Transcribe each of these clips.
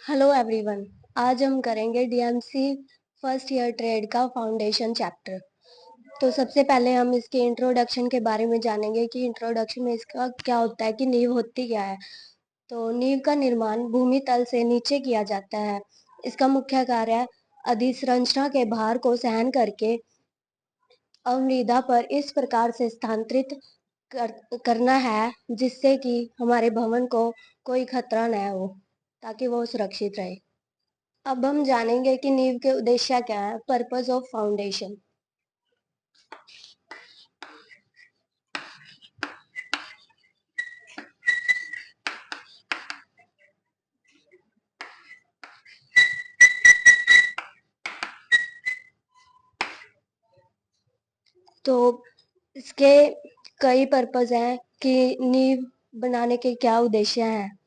Hello everyone. आज हम करेंगे डीएमसी फर्स्ट ईयर ट्रेड का फाउंडेशन चैप्टर। तो सबसे पहले हम इसके इंट्रोडक्शन के बारे में जानेंगे कि इंट्रोडक्शन में इसका क्या होता है, कि नींव होती क्या है। तो नींव का निर्माण भूमि तल से नीचे किया जाता है। इसका मुख्य कार्य अधिसंरचना के भार को सहन करके अवमृदा पर इस प्रकार से स्थानांतरित करना है जिससे कि हमारे भवन को कोई खतरा न हो, ताकि वो सुरक्षित रहे। अब हम जानेंगे कि नींव के उद्देश्य क्या है, पर्पस ऑफ फाउंडेशन। तो इसके कई पर्पस हैं कि नींव बनाने के क्या उद्देश्य हैं।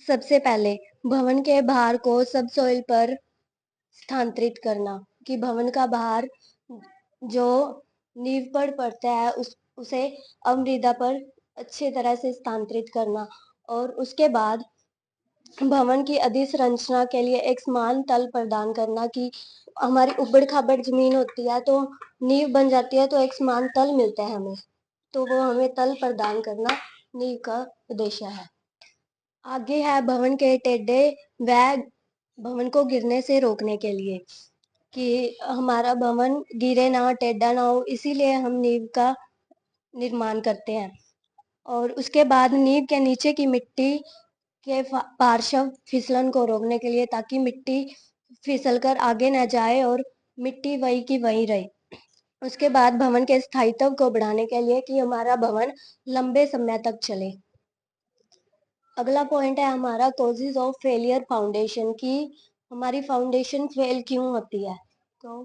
सबसे पहले भवन के भार को सबसॉइल पर स्थानांतरित करना, कि भवन का भार जो नींव पर पड़ता है उसे अवमृदा पर अच्छी तरह से स्थानांतरित करना, और उसके बाद भवन की अधिसंरचना के लिए एक समान तल प्रदान करना, कि हमारी उबड़ खाबड़ जमीन होती है तो नींव बन जाती है तो एक समान तल मिलता है हमें, तो वो हमें तल प्रदान करना नींव का उद्देश्य है। आगे है भवन के टेढ़े व भवन को गिरने से रोकने के लिए, कि हमारा भवन गिरे ना, टेढ़ा ना हो, इसीलिए हम नींव का निर्माण करते हैं। और उसके बाद नींव के नीचे की मिट्टी के पार्श्व फिसलन को रोकने के लिए, ताकि मिट्टी फिसलकर आगे न जाए और मिट्टी वही की वही रहे। उसके बाद भवन के स्थायित्व को बढ़ाने के लिए, कि हमारा भवन लंबे समय तक चले। अगला पॉइंट है हमारा कॉजेज ऑफ फेलियर फाउंडेशन, की हमारी फाउंडेशन फेल क्यों होती है। तो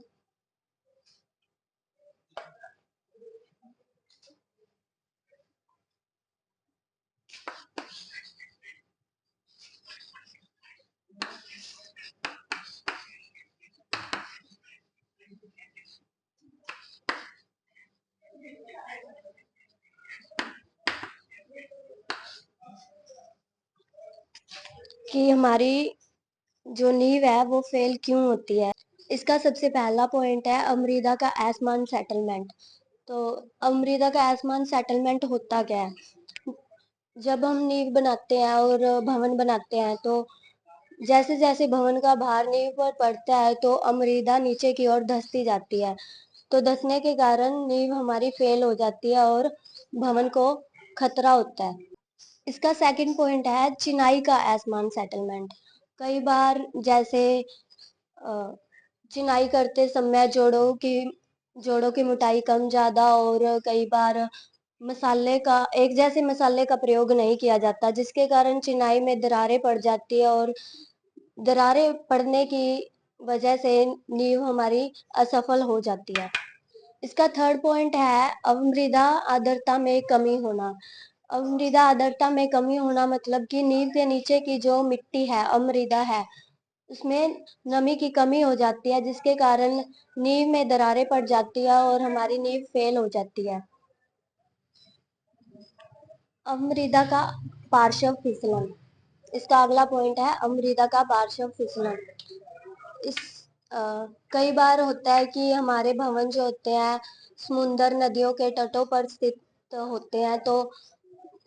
कि हमारी जो नींव है वो फेल क्यों होती है। इसका सबसे पहला पॉइंट है अमृदा का असमान सेटलमेंट। तो अमृदा का असमान सेटलमेंट होता क्या है। जब हम नींव बनाते हैं और भवन बनाते हैं, तो जैसे जैसे भवन का भार नींव पर पड़ता है तो अमृदा नीचे की ओर धंसती जाती है। तो धंसने के कारण नींव हमारी फेल हो जाती है और भवन को खतरा होता है। इसका सेकंड पॉइंट है चिनाई का असमान सेटलमेंट। कई बार जैसे चिनाई करते समय जोड़ों की मोटाई कम ज्यादा, और कई बार मसाले का एक जैसे मसाले का प्रयोग नहीं किया जाता, जिसके कारण चिनाई में दरारें पड़ जाती है, और दरारें पड़ने की वजह से नींव हमारी असफल हो जाती है। इसका थर्ड पॉइंट है अवमृदा आर्द्रता में कमी होना। अवमृदा आर्द्रता में कमी होना मतलब कि नींव के नीचे की जो मिट्टी है, अवमृदा है, उसमें नमी की कमी हो जाती है, जिसके कारण नींव में दरारें पड़ जाती है और हमारी नींव फेल हो जाती है। अवमृदा का पार्श्व फिसलन। इसका अगला पॉइंट है अवमृदा का पार्श्व फिसलन। इस कई बार होता है कि हमारे भवन जो होते हैं समुद्र नदियों के तटों पर स्थित होते हैं, तो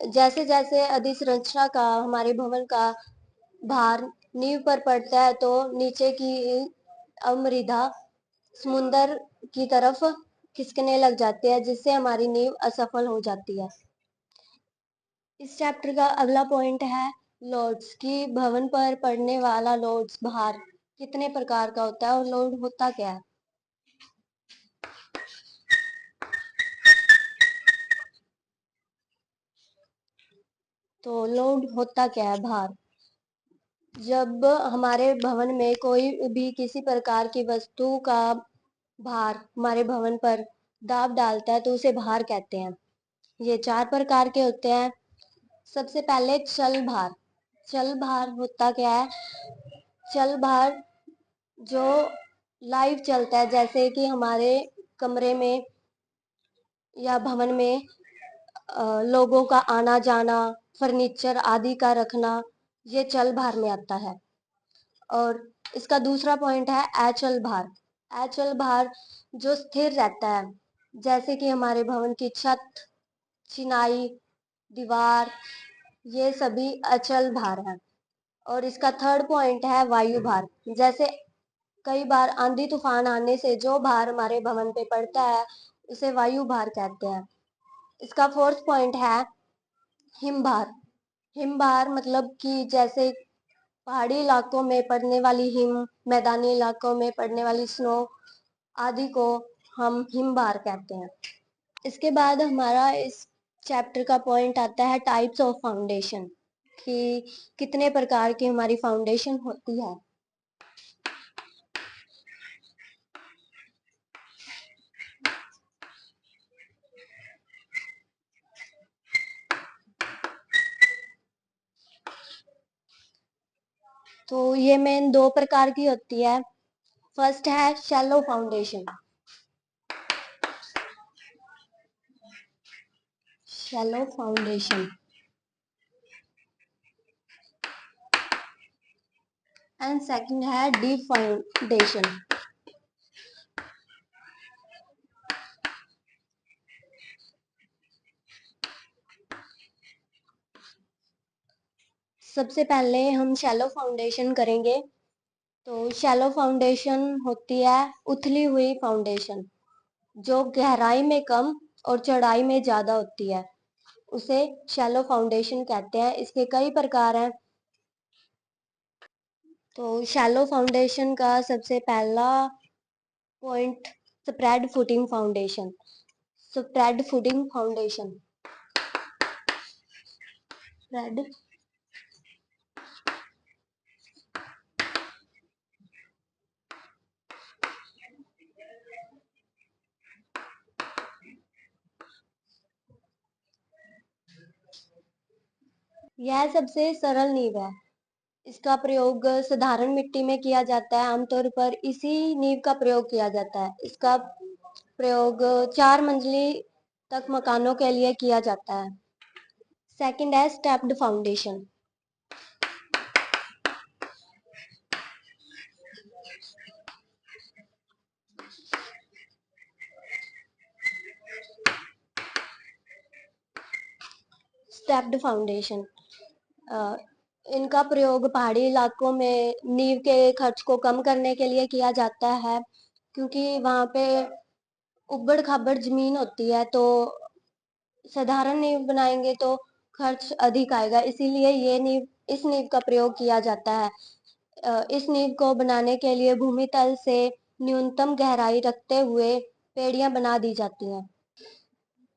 जैसे जैसे अधिसंरचना का हमारे भवन का भार नींव पर पड़ता है, तो नीचे की अवमृदा समुद्र की तरफ खिसकने लग जाती है, जिससे हमारी नींव असफल हो जाती है। इस चैप्टर का अगला पॉइंट है लोड्स, की भवन पर पड़ने वाला लोड्स, भार कितने प्रकार का होता है और लोड होता क्या है। तो लोड होता क्या है, भार। जब हमारे भवन में कोई भी किसी प्रकार की वस्तु का भार हमारे भवन पर दाब डालता है तो उसे भार कहते हैं। ये चार प्रकार के होते हैं। सबसे पहले चल भार। चल भार होता क्या है। चल भार जो लाइव चलता है, जैसे कि हमारे कमरे में या भवन में लोगों का आना जाना, फर्नीचर आदि का रखना, ये चल भार में आता है। और इसका दूसरा पॉइंट है अचल भार। अचल भार जो स्थिर रहता है, जैसे कि हमारे भवन की छत, चिनाई, दीवार, ये सभी अचल भार है। और इसका थर्ड पॉइंट है वायु भार। जैसे कई बार आंधी तूफान आने से जो भार हमारे भवन पे पड़ता है उसे वायु भार कहते हैं। इसका फोर्थ पॉइंट है हिमभार। हिमभार मतलब कि जैसे पहाड़ी इलाकों में पड़ने वाली हिम, मैदानी इलाकों में पड़ने वाली स्नो आदि को हम हिमभार कहते हैं। इसके बाद हमारा इस चैप्टर का पॉइंट आता है टाइप्स ऑफ फाउंडेशन, कि कितने प्रकार की हमारी फाउंडेशन होती है। तो ये मेन दो प्रकार की होती है। फर्स्ट है shallow foundation. Shallow foundation and second है डीप फाउंडेशन। सबसे पहले हम शैलो फाउंडेशन करेंगे। तो शैलो फाउंडेशन होती है उथली हुई फाउंडेशन, जो गहराई में कम और चौड़ाई में ज्यादा होती है, उसे शैलो फाउंडेशन कहते हैं। इसके कई प्रकार हैं। तो शैलो फाउंडेशन का सबसे पहला point spread footing foundation. Spread footing foundation, spread यह सबसे सरल नींव है। इसका प्रयोग साधारण मिट्टी में किया जाता है। आमतौर पर इसी नींव का प्रयोग किया जाता है। इसका प्रयोग 4 मंजिली तक मकानों के लिए किया जाता है। सेकंड है स्टेप्ड फाउंडेशन। स्टेप्ड फाउंडेशन इनका प्रयोग पहाड़ी इलाकों में नींव के खर्च को कम करने के लिए किया जाता है, क्योंकि वहां पे उबड़ खाबड़ जमीन होती है, तो साधारण नींव बनाएंगे तो खर्च अधिक आएगा। इसीलिए इस नींव का प्रयोग किया जाता है। इस नींव को बनाने के लिए भूमि तल से न्यूनतम गहराई रखते हुए पेड़ियां बना दी जाती हैं।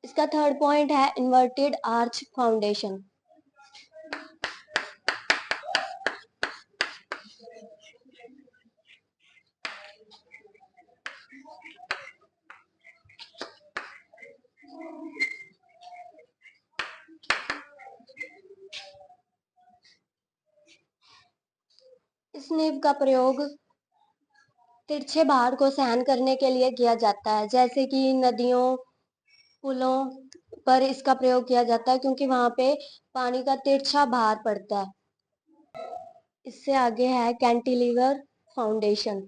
इसका थर्ड पॉइंट है इन्वर्टेड आर्च फाउंडेशन। इस नींव का प्रयोग तिरछे भार को सहन करने के लिए किया जाता है, जैसे कि नदियों, पुलों पर इसका प्रयोग किया जाता है, क्योंकि वहां पे पानी का तिरछा भार पड़ता है। इससे आगे है कैंटिलीवर फाउंडेशन।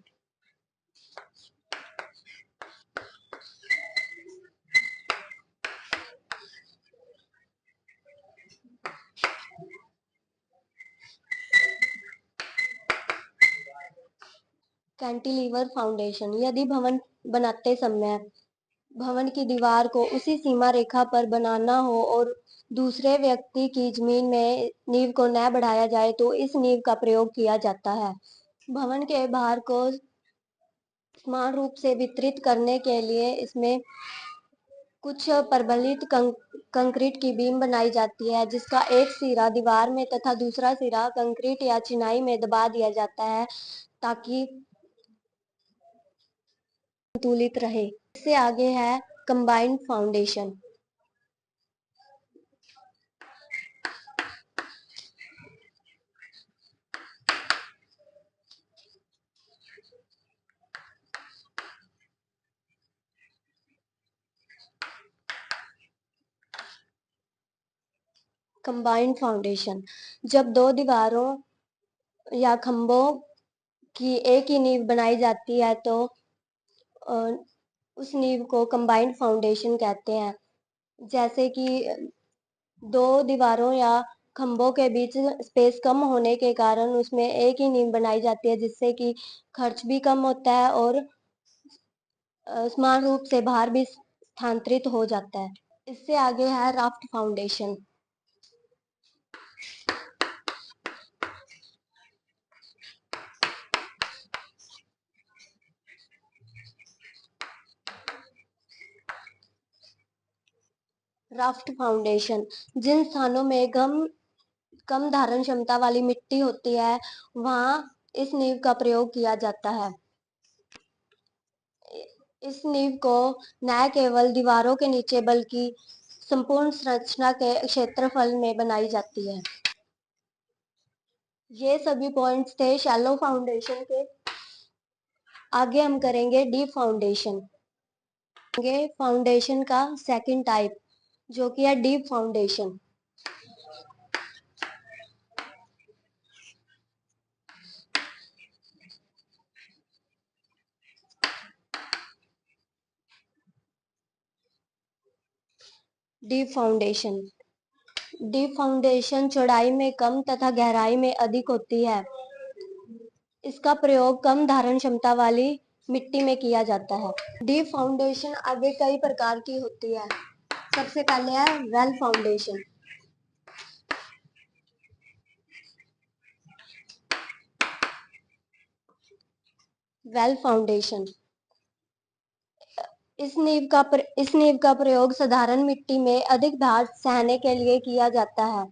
कैंटिलीवर फाउंडेशन, यदि भवन बनाते समय भवन की दीवार को उसी सीमा रेखा पर बनाना हो और दूसरे व्यक्ति की जमीन में नींव को न बढ़ाया जाए तो इस नींव का प्रयोग किया जाता है। भवन के भार को समान रूप से वितरित करने के लिए इसमें कुछ प्रबलित कंक्रीट की बीम बनाई जाती है, जिसका एक सिरा दीवार में तथा दूसरा सिरा कंक्रीट या चिनाई में दबा दिया जाता है, ताकि संतुलित रहे। इससे आगे है कंबाइंड फाउंडेशन। कंबाइंड फाउंडेशन, जब दो दीवारों या खंभों कि एक ही नींव बनाई जाती है तो उस नींव को कंबाइंड फाउंडेशन कहते हैं। जैसे कि दो दीवारों या खंभों के बीच स्पेस कम होने के कारण उसमें एक ही नींव बनाई जाती है, जिससे कि खर्च भी कम होता है और समान रूप से भार भी स्थानांतरित हो जाता है। इससे आगे है राफ्ट फाउंडेशन। राफ्ट फाउंडेशन जिन स्थानों में कम धारण क्षमता वाली मिट्टी होती है, वहां इस नींव का प्रयोग किया जाता है। इस नींव को न केवल दीवारों के नीचे बल्कि संपूर्ण संरचना के क्षेत्रफल में बनाई जाती है। ये सभी पॉइंट्स थे शैलो फाउंडेशन के। आगे हम करेंगे डीप फाउंडेशन। फाउंडेशन का सेकंड टाइप जो कि है deep foundation. Deep foundation deep foundation चौड़ाई में कम तथा गहराई में अधिक होती है। इसका प्रयोग कम धारण क्षमता वाली मिट्टी में किया जाता है। डीप फाउंडेशन आगे कई प्रकार की होती है। सबसे पहले है वेल फाउंडेशन। वेल फाउंडेशन इस नींव का प्रयोग साधारण मिट्टी में अधिक भार सहने के लिए किया जाता है।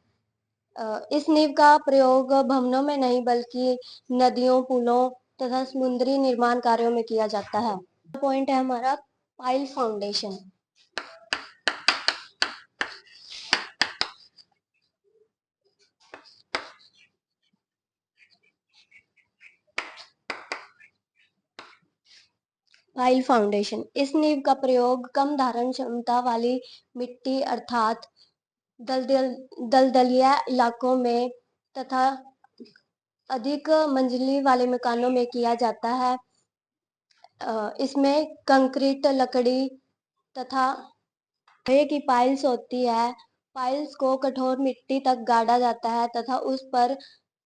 इस नींव का प्रयोग भवनों में नहीं बल्कि नदियों, पुलों तथा समुद्री निर्माण कार्यों में किया जाता है। पॉइंट है हमारा पाइल फाउंडेशन। पाइल फाउंडेशन इस नींव का प्रयोग कम धारण क्षमता वाली मिट्टी अर्थात दलदलिया इलाकों में तथा अधिक मंजिली वाले मकानों में किया जाता है। इसमें कंक्रीट, लकड़ी तथा लोहे की पाइल्स होती है। पाइल्स को कठोर मिट्टी तक गाड़ा जाता है तथा उस पर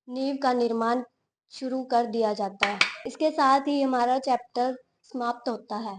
नींव का निर्माण शुरू कर दिया जाता है। इसके साथ ही हमारा चैप्टर समाप्त होता है।